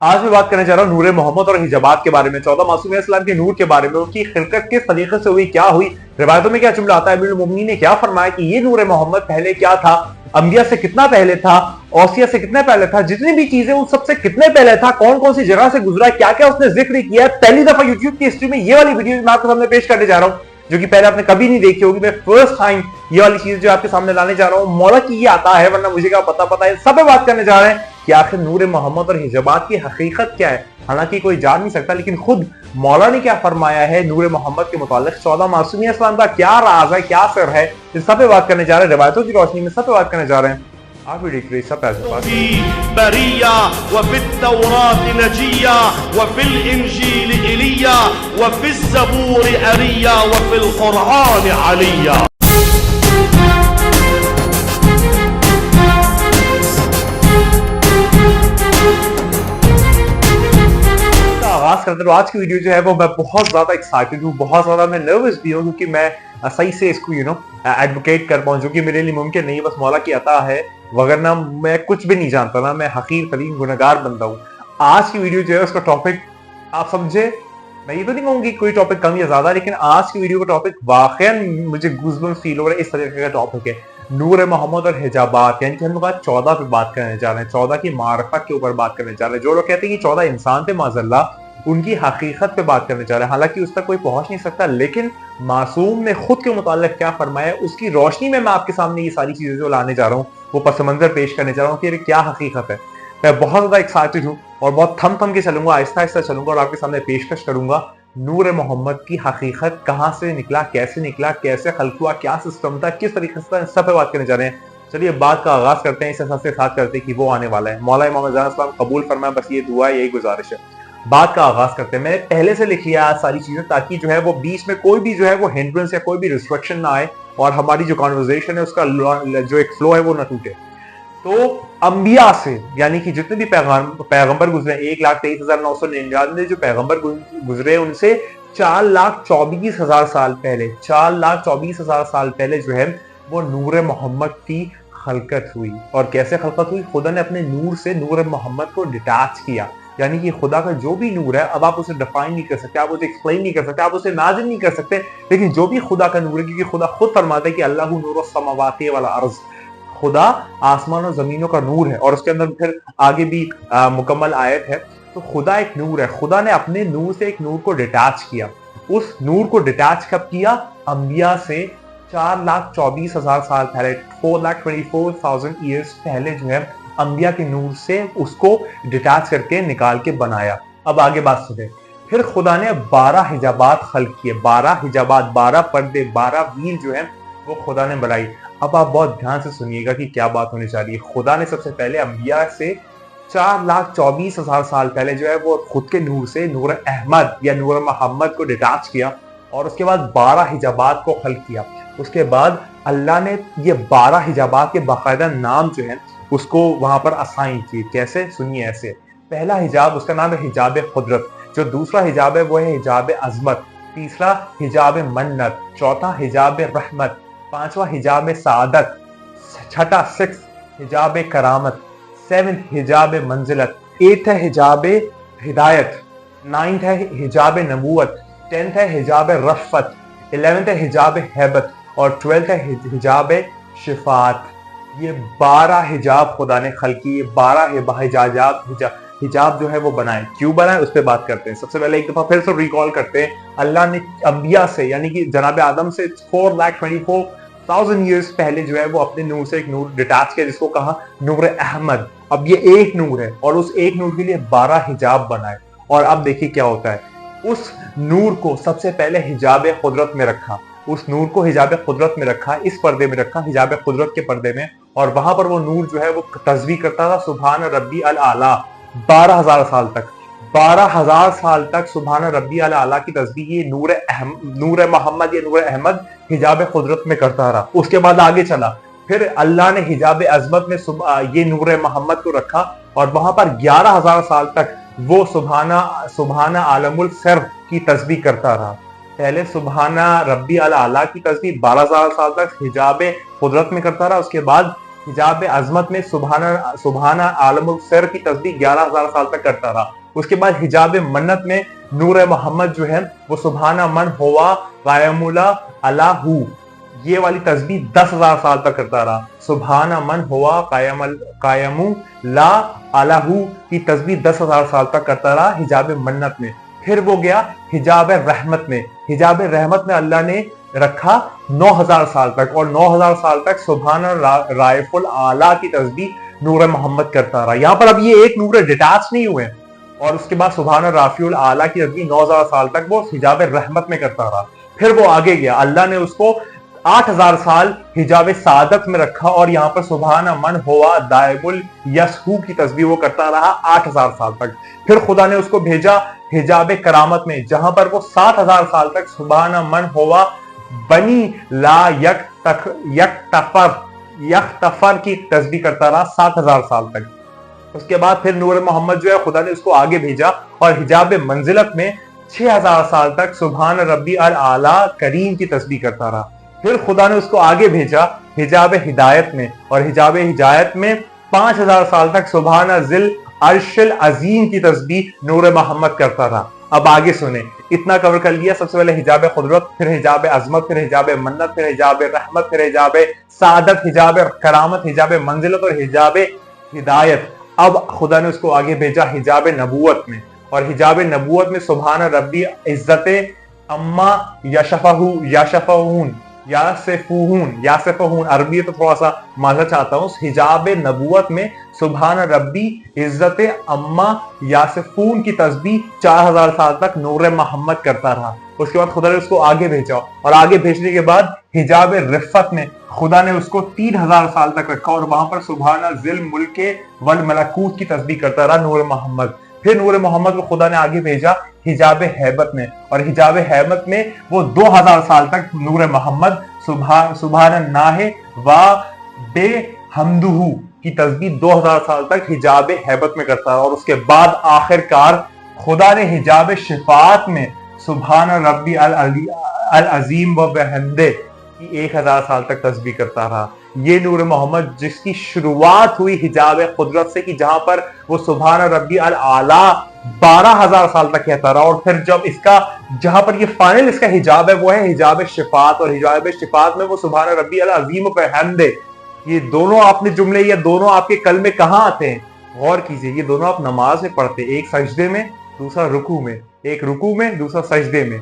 आज मैं बात करने जा रहा हूँ नूर मोहम्मद और हिजाबात के बारे में, 14 मासूम इस्लाम के नूर के बारे में, उनकी खिलकत किस तरीके से हुई, क्या हुई, रिवायतों में क्या जुमला आता है, अमीरुल मोमिनीन ने क्या फरमाया कि ये नूर मोहम्मद पहले क्या था, अंबिया से कितना पहले था, औसिया से कितना पहले था, जितनी भी चीजें उन सबसे कितने पहले था, कौन कौन सी जगह से गुजरा, क्या क्या उसने जिक्र किया। पहली दफा यूट्यूब की हिस्ट्री में ये वाली वीडियो मैं आपके सामने पेश करने जा रहा हूँ, जो कि पहले आपने कभी नहीं देखी होगी। मैं फर्स्ट टाइम ये वाली चीज जो आपके सामने लाने जा रहा हूँ, मौला की ये आता है, वरना मुझे क्या पता है। सब बात करने जा रहे हैं कि आखिर नूर मोहम्मद और हिजाबात की हकीकत क्या है। हालांकि कोई जान नहीं सकता, लेकिन खुद मौला ने क्या फरमाया है नूर मोहम्मद के मुतालिक, 14 मासूम इस्लाम का क्या राज है, क्या सर है, इस सब पे बात करने जा रहे हैं, रिवायतों की रोशनी में सब पे बात करने जा रहे हैं। आप वीडियो के लिए सब बरिया वफी तौरात नजिया वफिल इंजील इलिया वफिल ज़बूर अरिया वफिल कुरआन अलिया। आगाज करते हैं। आज की वीडियो जो है वो मैं बहुत ज्यादा एक्साइटेड हूँ, बहुत ज्यादा मैं नर्वस भी हूँ, क्योंकि मैं सही से इसको एडवोकेट कर पाऊँ, जो कि मेरे लिए मुमकिन नहीं, बस मौला की अता है, वगरना मैं कुछ भी नहीं जानता ना, मैं हकीर तरीन गुनहगार बंदा हूँ। आज की वीडियो जो है उसका टॉपिक आप समझे, मैं ये तो नहीं कहूंगी कोई टॉपिक कम या ज्यादा, लेकिन आज की वीडियो का टॉपिक वाकई मुझे गूज़बम्स फील हो रहा है, इस तरीके का टॉपिक है नूर मोहम्मद और हिजाबात। यानी कि हम लोग आज 14 पे बात करने जा रहे हैं, 14 की मारफत के ऊपर बात करने जा रहे हैं। जो लोग कहते हैं कि 14 इंसान थे माज़ल्ला, उनकी हकीकत पे बात करने जा रहे हैं। हालांकि उस तक कोई पहुंच नहीं सकता, लेकिन मासूम ने खुद के मुतालिक क्या फरमाया, उसकी रोशनी में मैं आपके सामने ये सारी चीजें जो लाने जा रहा हूँ वो पस मंजर पेश करने जा रहा हूँ कि क्या हकीकत है। मैं बहुत ज्यादा एक्साइटेड हूँ और बहुत थम के चलूंगा, आहिस्ता आहिस्ता चलूंगा और आपके सामने पेशकश करूंगा नूर मोहम्मद की हकीकत कहाँ से निकला, कैसे खल्क हुआ, क्या सिस्टम था, किस तरीके से, सब पे बात करने जा रहे हैं। चलिए बात का आगाज करते हैं, इस एहसास के साथ करते हैं कि वो आने वाला है। मौला इमाम कबूल फरमाए, बस ये दुआ है, यही गुजारिश है। बात का आगाज करते हैं। मैंने पहले से लिख लिया सारी चीजें, ताकि जो है वो बीच में कोई भी जो है वो हिंड्रेंस या कोई भी रिस्ट्रिक्शन ना आए और हमारी जो कॉन्वर्सेशन है उसका जो एक फ्लो है वो ना टूटे। तो अंबिया से, यानी कि जितने भी पैगंबर गुजरे, 1,23,999 जो पैगंबर गुजरे, उनसे 4,24,000 साल पहले, 4,24,000 साल पहले जो है वो नूर मोहम्मद की खलकत हुई। और कैसे खलकत हुई, खुदा ने अपने नूर से नूर मोहम्मद को डिटैच किया। यानी कि खुदा का जो भी नूर है, अब आप उसे डिफाइन नहीं कर सकते, आप उसे एक्सप्लेन नहीं कर सकते, आप उसे इमेजिन नहीं कर सकते, लेकिन जो भी खुदा का नूर है, क्योंकि खुदा खुद फरमाता है कि अल्लाह नूर समावाती वल अर्ज़, खुदा आसमान और जमीनों का नूर है। और उसके अंदर फिर आगे भी मुकम्मल आयत है। तो खुदा एक नूर है, खुदा ने अपने नूर से एक नूर को डिटैच किया। उस नूर को डिटैच कब किया, अंबिया से 4,24,000 साल पहले, 4,24,000 ईयर्स पहले जो है अंबिया के नूर से उसको डिटैच करके निकाल के बनाया। अब आगे बात सुने। फिर खुदा ने 12 हिजाबात खल्क किए, 12 हिजाबात, 12 पर्दे, 12 व्हील जो है वो खुदा ने बनाई। अब आप बहुत ध्यान से सुनिएगा कि क्या बात होने जा रही है। खुदा ने सबसे पहले अंबिया से 4,24,000 साल पहले जो है वो खुद के नूर से नूर अहमद या नूर मोहम्मद को डिटैच किया, और उसके बाद 12 हिजाबात को खल्क किया। उसके बाद अल्लाह ने ये 12 हिजाबात के बाकायदा नाम जो है उसको वहां पर असाइन किए। कैसे, सुनिए ऐसे। पहला हिजाब, उसका नाम है हिजाब कुदरत। जो दूसरा हिजाब है वो है हिजाब अजमत। तीसरा हिजाब मन्नत। चौथा हिजाब रहमत। पांचवा हिजाब सादत। छठा, 6 हिजाब करामत। 7 हिजाब मंजिलत। 8 है हिजाब हिदायत। 9 है हिजाब नबूवत। 10 है हिजाब रफ़त। 11 है हिजाब हैबत और 12 है हिजाब शिफात। ये 12 हिजाब खुदा ने खल्क किए, 12 हिजाब जो है वो बनाए। क्यों बनाए, उस पर बात करते हैं। सबसे पहले एक दफा फिर से रिकॉल करते हैं। अल्लाह ने अंबिया से, यानी कि जनाब आदम से 4,24,000 ईयर्स पहले जो है वो अपने नूर से एक नूर डिटैच किया, जिसको कहा नूर अहमद। अब ये एक नूर है और उस एक नूर के लिए 12 हिजाब बनाए। और अब देखिए क्या होता है, उस नूर को सबसे पहले हिजाब कुदरत में रखा, उस नूर को हिजाब कुदरत में रखा, इस पर्दे में रखा, हिजाब कुदरत के पर्दे में। और वहां पर वो नूर जो है वो तस्बीह करता था सुभान रब्बी अल आला 12,000 साल तक। 12,000 साल तक सुभान रब्बी अल आला की तस्बीह ये नूर मोहम्मद या नूर अहमद हिजाब कुदरत में करता रहा। उसके बाद आगे चला, फिर अल्लाह ने हिजाब अजमत में ये नूर मोहम्मद को रखा, और वहां पर 11,000 साल तक वो सुभाना आलमुल सर्फ की तस्बीह करता रहा। पहले सुभाना रब्बी अल आला की तस्बीह 12,000 साल तक हिजाब कुदरत में करता रहा। उसके बाद हिजाब अजमत में सुबहाना आलमुल सर की तस्बीह 11,000 साल तक करता रहा। उसके बाद हिजाब मन्नत में नूर मोहम्मद जो है वो सुबहाना मन हुआ कायमुला अलाहू, ये वाली तस्बीह 10,000 साल तक करता रहा। सुबहाना मन हुआ कायमु ला अलाहू की तस्बीह 10,000 साल तक करता रहा हिजाब मन्नत में। फिर वो गया हिजाब रहमत में। हिजाब रहमत में अल्लाह ने रखा 9,000 साल तक, और 9,000 साल तक सुबहान राइफुल आला की तस्बीह नूर मोहम्मद करता रहा। यहाँ पर अब ये एक नूर डिटैच नहीं हुए, और उसके बाद सुबहान राफिउल आला की तस्बीह 9,000 साल तक वो हिजाब रहमत में करता रहा। फिर वो आगे गया, अल्लाह ने उसको 8,000 साल हिजाब सादत में रखा, और यहाँ पर सुबहान मन हुआ दायमुल यसहू की तस्बीह वो करता रहा 8,000 साल तक। फिर खुदा ने उसको भेजा हिजाब करामत में, जहां पर वो 7,000 साल तक सुबहान मन हुआ बनी ला यकतफर की तस्बीह करता रहा 7,000 साल तक। उसके बाद फिर नूर मोहम्मद जो है खुदा ने उसको आगे भेजा, और हिजाब मंजिलत में 6,000 साल तक सुबहान रब्बी अल आला करीम की तस्बीह करता रहा। फिर खुदा ने उसको आगे भेजा हिजाब हिदायत में, और हिजाब हिदायत में 5,000 साल तक सुबहान जिल अर्शिल अजीम की तस्बीह नूर मोहम्मद करता रहा। अब आगे सुने, इतना कवर कर लिया। सबसे पहले हिजाब कुदरत, फिर हिजाब अजमत, फिर हिजाब मन्नत, फिर हिजाब रहमत, फिर हिजाब सादत, हिजाब करामत, हिजाब मंजिलत और हिजाब हिदायत। अब खुदा ने उसको आगे भेजा हिजाब नबूवत में, और हिजाब नबूवत में सुबहान रब्बी इज्जत अम्मा यासिफून अरबी तो थोड़ा सा माजा चाहता हूँ। हिजाब नबूवत में सुबहान रब्बी इज्जत अम्मा यासिफून की तस्बीह 4,000 साल तक नूर मोहम्मद करता रहा। उसके बाद खुदा ने उसको आगे भेजा, और आगे भेजने के बाद हिजाब रिफत में खुदा ने उसको 3,000 साल तक रखा, और वहां पर सुबहान जिल मुल्के वल मलकूत की तस्बीह करता रहा नूर मोहम्मद। फिर नूर मोहम्मद को खुदा ने आगे भेजा हिजाब हैबत में, और हिजाब हैबत में वो 2,000 साल तक नूर मोहम्मद सुबहान नाहे व बे हमदुहू की तस्बीह 2,000 साल तक हिजाब हैबत में करता रहा। और उसके बाद आखिरकार खुदा ने हिजाब शिफात में सुबहान रब्बी अल अजीम व बहमदे की 1,000 साल तक तस्बीह करता रहा। ये नूर मोहम्मद जिसकी शुरुआत हुई हिजाब कुदरत से, कि जहां पर वो सुबहान रब्बी अल आला 12,000 साल तक कहता रहा, और फिर जब इसका जहां पर ये फाइनल इसका हिजाब है वो है हिजाब शिफात, और हिजाब शिफात में वो सुबहान रब्बी अल अजीम व बहमदे। ये दोनों आपने जुमले, या दोनों आपके कल में कहां आते हैं? गौर कीजिए, ये दोनों आप नमाज में पढ़ते, एक सजदे में दूसरा रुकू में, एक रुकू में दूसरा सजदे में।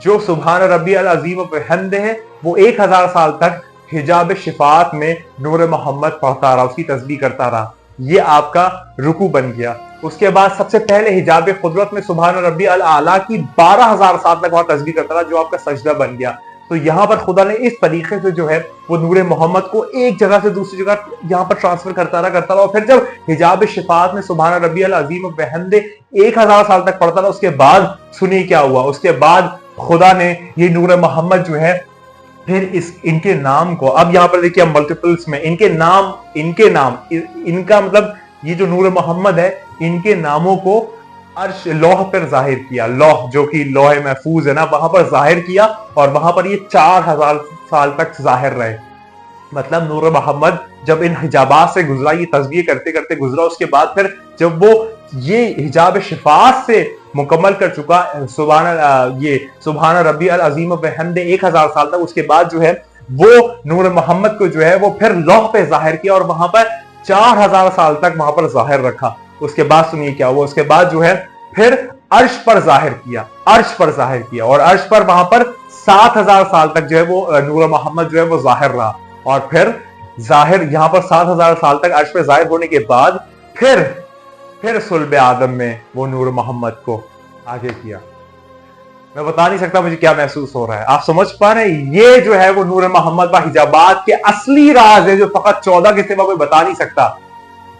जो सुबहान रब्बी अल अजीम व बहमदे है वो 1,000 साल तक हिजाब शिफात में नूर मोहम्मद पढ़ता रहा, उसकी तस्बीह करता रहा। ये आपका रुकू बन गया। उसके बाद सबसे पहले हिजाब कुदरत में सुबहान रब्बी अल आला की 12,000 साल तक वहां तस्बीह करता रहा, जो आपका सजदा बन गया। तो यहाँ पर खुदा ने इस तरीके से जो है वो नूर मोहम्मद को एक जगह से दूसरी जगह यहाँ पर ट्रांसफर करता रहा। और फिर जब हिजाब शिफात में सुबहान रब्बी अल अजीम व बहमदे 1,000 साल तक पढ़ता रहा, उसके बाद सुनिए क्या हुआ। उसके बाद खुदा ने ये नूर मोहम्मद जो है फिर इनके नाम को, अब यहां पर देखिए मल्टीपल्स में इनका मतलब ये जो नूर मोहम्मद है इनके नामों को अर्श लौह पर जाहिर किया। लौह जो कि लौह महफूज है ना, वहां पर जाहिर किया, और वहां पर ये 4,000 साल तक जाहिर रहे। मतलब नूर मोहम्मद जब इन हिजाबात से गुजरा, ये तस्बीह करते करते गुजरा, उसके बाद फिर जब वो ये हिजाब शिफात से मुकम्मल कर चुका सुबहान रब्बी अल अजीम व बहमदे 1,000 साल तक, उसके बाद जो है वो नूर मोहम्मद को जो है वो फिर लौह पे जाहिर किया, और वहां पर 4,000 साल तक वहां पर जाहिर रखा। उसके बाद सुनिए क्या हुआ। उसके बाद जो है फिर अर्श पर जाहिर किया, और अर्श पर वहां पर 7,000 साल तक जो है वो नूर मोहम्मद जो है वो जाहिर रहा। और फिर जाहिर यहां पर 7,000 साल तक अर्श पर जाहिर होने के बाद फिर सुल्ब आदम में वो नूर मोहम्मद को आगे किया। मैं बता नहीं सकता मुझे क्या महसूस हो रहा है, आप समझ पा रहे हैं? ये जो है वो नूर मोहम्मद व हिजाबात के असली राज है, जो फकत 14 के सिवा कोई बता नहीं सकता।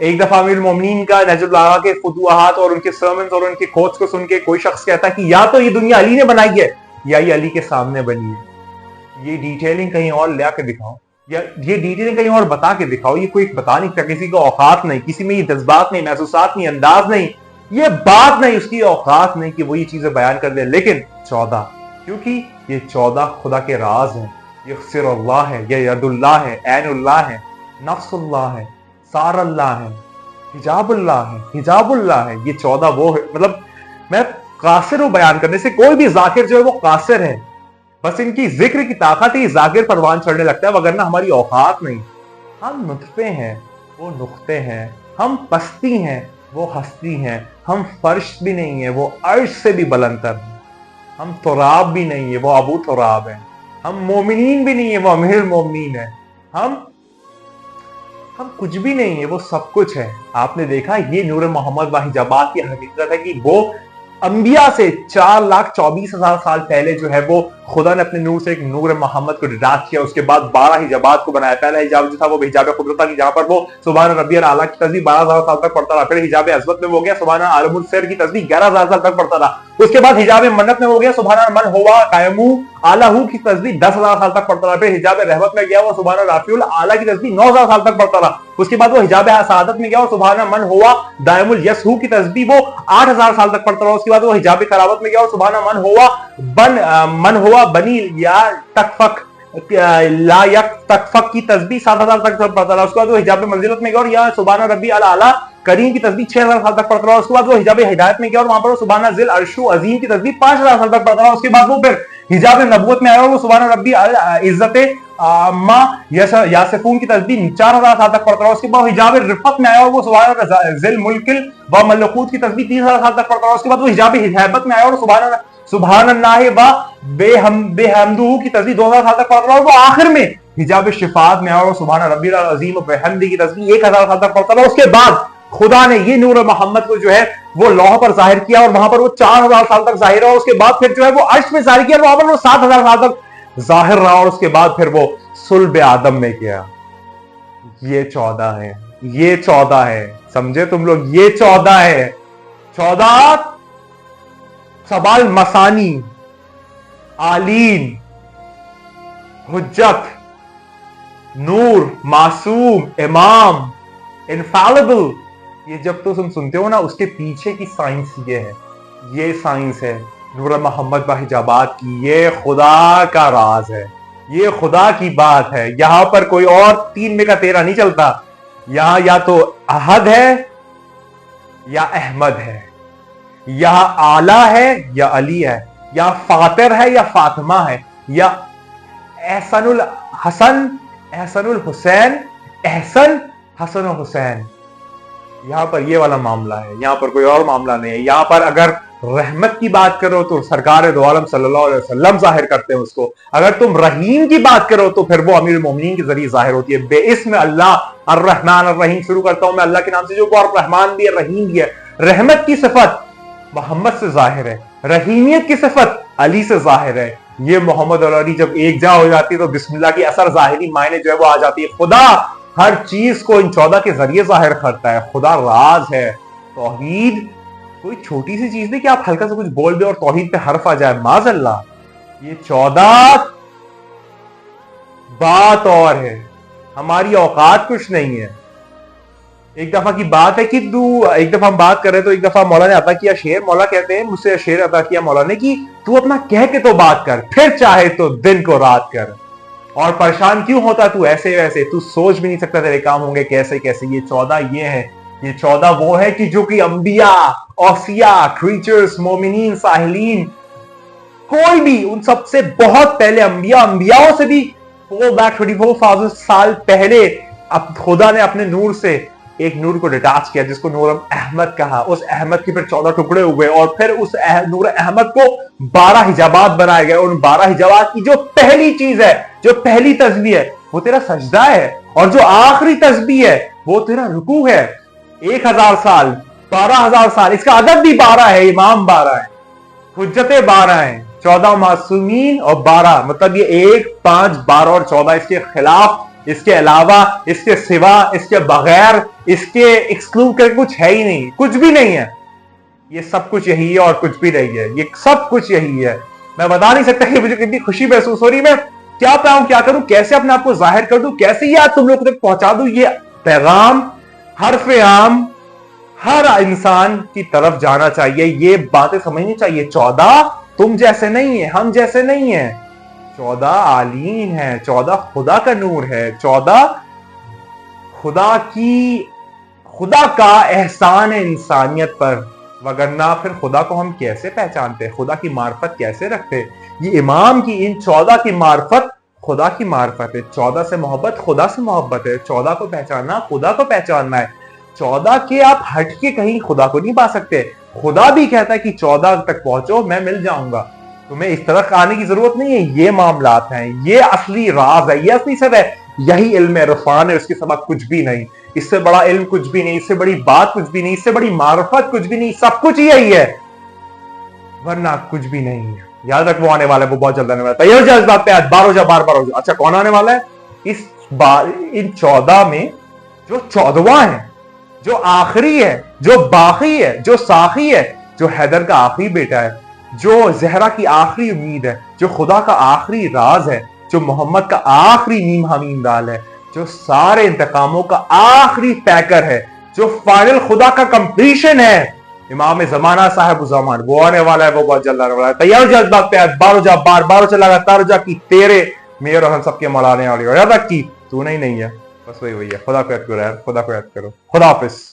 एक दफा अमीरुल मोमिनीन का नजरुल्लाह के फुतुहात और उनके सर्मन्स और उनके कोट्स को सुन के कोई शख्स कहता है कि या तो ये दुनिया अली ने बनाई है या ये अली के सामने बनी है। ये डिटेलिंग कहीं और ला के दिखाओ, या ये डिटेलिंग कहीं और बता के दिखाओ। ये कोई बता नहीं सकता, किसी को औकात नहीं, किसी में ये जज्बात नहीं, महसूसात नहीं, अंदाज नहीं, ये बात नहीं, उसकी औकात नहीं कि वो ये चीजें बयान कर दे। लेकिन 14, क्योंकि ये 14 खुदा के राज हैं, ये सिरुल्लाह है, ये यदुल्लाह है, ऐनुल्लाह है, नफ्सुल्लाह है, सारल्लाह है, हिजाबुल्लाह है, हिजाबुल्लाह है। ये 14 वो है, मतलब मैं कासिर हूं बयान करने से, कोई भी जाकिर जो है वो कासिर है। बस इनकी जिक्र की ताकत ही जाकिर परवान चढ़ने लगता है, वगरना हमारी औकात नहीं। हम नुतफे हैं, वो नुक्ते हैं। हम पस्ती हैं, वो हस्ती हैं। हम फर्श भी नहीं है, वो अर्श से भी बुलंदतर है। हम तुराब भी नहीं है, वो अबू तुराब है। हम मोमिनीन भी नहीं है, वो अमीरुल मोमिनीन है। हम कुछ भी नहीं है, वो सब कुछ है। आपने देखा, ये नूर मोहम्मद वाहिजाबाद की हकीकत है कि वो अंबिया से 4,24,000 साल पहले जो है वो खुदा ने अपने नूर से एक नूर मोहम्मद को डिटाच किया। उसके बाद 12 हिजाबात को बनाया। पहला हिजाब जो था वो हिजाब कुदरत था, जहां पर वो सुभान रब्बियल आला की तस्बीह 12,000 साल तक पढ़ता रहा। फिर हिजाब अज़मत में हो गया सुभान आलमुल सिर की तस्बीह 11,000 साल तक पढ़ता रहा। उसके बाद हिजाब मन्नत में हो गया सुभान मन हुआ कायमू आलाहू की तस्बीह 10,000 साल तक पढ़ता रहा। फिर हिजाब रहमत में गया वो सुभान राफिउल आला की तस्बीह 9,000 साल तक पढ़ता रहा। उसके बाद वो हिजाब सआदत में गया और सुभान मन हुआ दायमुल यसहू की तस्बीह वो 8,000 साल तक पढ़ता रहा। उसके बाद वो हिजाब करावत में गया और सुभान मन हुआ बनी या तकफक ला यक तकफक की तस्बीह 7,000 तक पढ़ता रहा। उसके बाद वो हिजाब मंजिलत में गया और या सुभान रब्बी अल आला करीम की तस्बीह 6,000 साल तक पढ़ता रहा। उसके बाद वो हिजाब हिदायत में गया और वहां पर सुभान जिल अर्शु अजीम की तस्बीह 5,000 साल तक पढ़ता रहा। उसके बाद वो फिर हिजाब नबूवत में आया और वो सुभान रब्बी इज्जत यासिफून की तस्बीह 4,000 साल तक पढ़ता रहा। उसके बाद हिजाब रिफत में आया और वो सुभान जिल मुल्किल व मलकूत की तस्बीह 30,000 साल तक पढ़ता रहा। उसके बाद वो हिजाब हिदायत में आया और सुभान अल्लाह व बेहमदुहू की तस्बीह 2,000 साल तक पढ़ता रहा। और वो आखिर में हिजाब शिफात में आया और सुभान रब्बिल अज़ीम व बिहम्दी की तस्बीह 1,000 साल तक पढ़ता रहा। उसके बाद खुदा ने ये नूर मोहम्मद को जो है वो लौह पर जाहिर किया और वहां पर वो 4,000 साल तक जाहिर रहा। उसके बाद फिर जो है वो अर्श में जाहिर किया और वहां पर वो 7,000 साल तक जाहिर रहा। और उसके बाद फिर वो सुल्ब आदम में गया। ये 14 है, ये 14 है, समझे तुम लोग? ये 14 है। 14 सबाल मसानी, आलीन, हुज्जत, नूर, मासूम, इमाम, इनफैलिबल। ये जब तो तुम सुनते हो ना, उसके पीछे की साइंस ये है। ये साइंस है नूर मोहम्मद वाहिजाबाद की। ये खुदा का राज है, ये खुदा की बात है। यहां पर कोई और 3 में का 13 नहीं चलता। यहां या तो अहद है या अहमद है, या आला है या अली है, या फातिर है या फातिमा है, या एहसनुल हसन, एहसनुल हुसैन, एहसन हसन और हुसैन। यहां पर ये वाला मामला है, यहां पर कोई और मामला नहीं है। यहां पर अगर रहमत की बात करो तो सरकार दो आलम सल्लल्लाहु अलैहि वसल्लम जाहिर करते हैं उसको। अगर तुम रहीम की बात करो तो फिर वो अमीरुल मोमिनीन के जरिए जाहिर होती है। बेइस्म अल्लाह अर्रहमान अर्रहीम शुरू करता हूं मैं अल्लाह के नाम से जो रहमान भी है, रहीम भी है। रहमत की सिफत मोहम्मद से जाहिर है, रहीमियत की सिफत अली से जाहिर है। ये मोहम्मद और अली जब एक जा हो जाती है तो बिस्मिल्लाह की असर जाहिरी मायने जो है वो आ जाती है। खुदा हर चीज को इन 14 के जरिए जाहिर करता है। खुदा राज है। तौहीद कोई छोटी सी चीज नहीं कि आप हल्का सा कुछ बोल दे और तौहीद पे हर्फ आ जाए, माज़अल्लाह। ये 14 बात और है, हमारी औकात कुछ नहीं है। एक दफा की बात है कि एक दफा हम बात कर रहे तो एक दफा मौला ने अता किया शेर। मौला कहते हैं मुझसे शेर अता किया मौला ने कि तू अपना कह के तो बात कर, फिर चाहे तो दिन को रात कर। और परेशान क्यों होता तू ऐसे वैसे, तू सोच भी नहीं सकता तेरे काम होंगे कैसे कैसे। ये 14 ये है, ये 14 वो है कि जो कि अंबिया, औसिया, क्रीचर्स, मोमिनीन, साहिलीन, कोई भी उन सबसे बहुत पहले अंबियाओं से भी 4,24,000 साल पहले अब खुदा ने अपने नूर से एक नूर को डिटाच किया जिसको नूर अहमद कहा। उस अहमद के फिर 14 टुकड़े हुए और फिर उस नूर अहमद को 12 हिजाबात बनाए गए। उन 12 हिजाबात की जो पहली चीज है, जो पहली तस्बीह है वो तेरा सजदा है, और जो आखिरी तस्बीह है वो तेरा रुकू है। 1,000 साल, 12,000 साल, इसका अदद भी 12 है, इमाम 12 है, हुज्जतें 12 है, 14 मासूमीन और 12, मतलब ये 1, 5, 12 और 14। इसके खिलाफ, इसके अलावा, इसके सिवा, इसके बगैर, इसके एक्सक्लूड करके कुछ है ही नहीं, कुछ भी नहीं है। ये सब कुछ यही है और कुछ भी नहीं है, ये सब कुछ यही है। मैं बता नहीं सकता कि मुझे कितनी खुशी महसूस हो रही। मैं क्या पाऊं, क्या करूं, कैसे अपने आप को जाहिर कर दूं, कैसे ये तुम लोग तक पहुंचा दूं। ये पैगाम हरफे आम हर इंसान की तरफ जाना चाहिए, ये बातें समझनी चाहिए। 14 तुम जैसे नहीं है, हम जैसे नहीं है। 14 आलीन है, 14 खुदा का नूर है, 14 खुदा का एहसान है इंसानियत पर, वगरना फिर खुदा को हम कैसे पहचानते, खुदा की मार्फत कैसे रखते। ये इमाम की इन 14 की मार्फत खुदा की मार्फत है। 14 से मोहब्बत खुदा से मोहब्बत है। 14 को पहचानना खुदा को पहचानना है। 14 के आप हट के कहीं खुदा को नहीं पा सकते। खुदा भी कहता है कि 14 तक पहुंचो, मैं मिल जाऊंगा, तुम्हें इस तरह आने की जरूरत नहीं है। ये मामलात हैं, ये असली राज है, ये असली सर है, यही इल्म इरफान है, उसके सिवा कुछ भी नहीं। इससे बड़ा इल्म कुछ भी नहीं, इससे बड़ी बात कुछ भी नहीं, इससे बड़ी मार्फत कुछ भी नहीं, सब कुछ यही है, वरना कुछ भी नहीं है। याद रख, वो आने वाला है, वो बहुत जल्द आने वाला है। तैयार हो इस बात पे, आज बार हो जा, बार बार हो जा। अच्छा, कौन आने वाला है इस बार? इन 14 में जो 14वां है, जो आखिरी है, जो बाकी है, जो साखी है, जो हैदर का आखिरी बेटा है, जो जहरा की आखिरी उम्मीद है, जो खुदा का आखिरी राज है, जो मोहम्मद का आखिरी नीम हमीम दाल है, जो सारे इंतकामों का आखिरी पैकर है, जो फाइनल खुदा का कंप्लीशन है, इमाम जमाना साहब जमान, वो आने वाला है, वो बहुत जल्द आने वाला है। तैयार हो जा इस बात पे, आज बार हो जा, बार बार चला लगातार हो जा कि तेरे मेरे और हम सबके मलाने वाली हो। याद रख कि तू नहीं है, बस वही है। खुदा को याद करो यार, खुदा को याद करो। खुदा हाफिज।